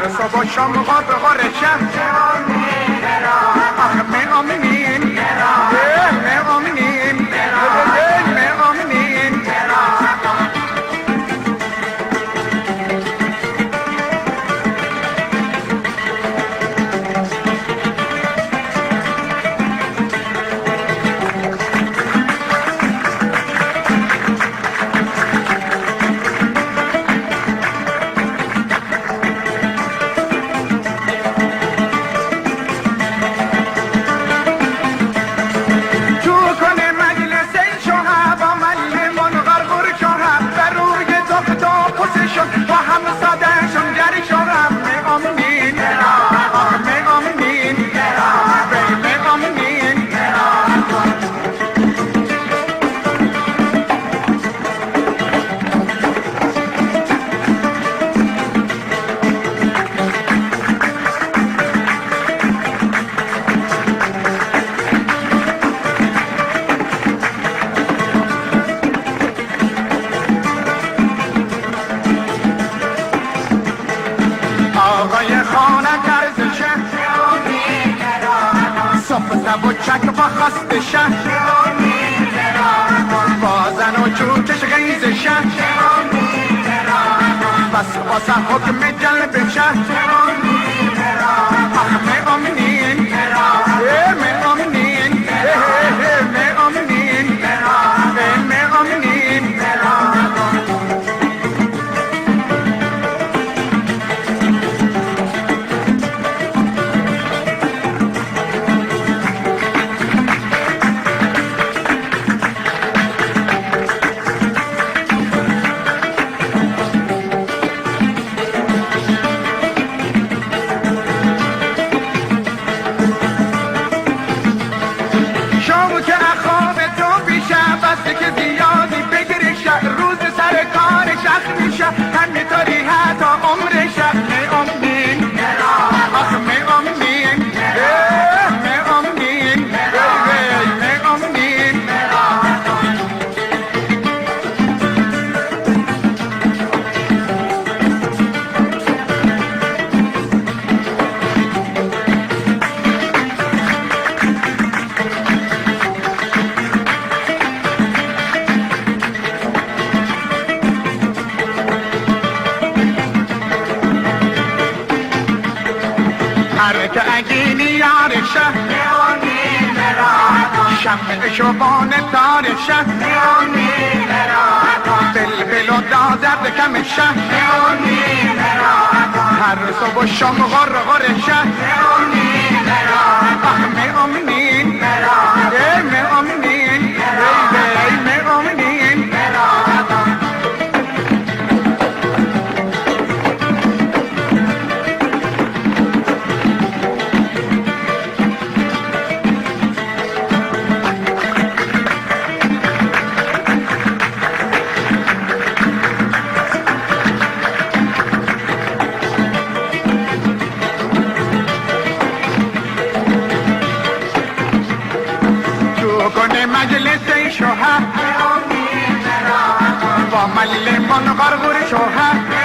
صبح و شام غار شهر آخه می آمینین می آمینین می آمینین با هم سادهشون گری شورم می آمینین می آمینین می آمینین آقای خانه کرزشه صفت و چک با خستشه بازن و چوکش غیزشه بس باسه حکم جلبشه آخ می آمینین می آمینین می آمینین می آمینین همینطوری حتی عمرش می آمینین آخه می آمینین می آمینین می آمینین که اگینی یارشه شمع شبان تارشه بلبل و دازد کمشه هر صبح و شام غرشه می آمینین می آمینین می آمینین مجلس شوهر با مل من غرغر شوهر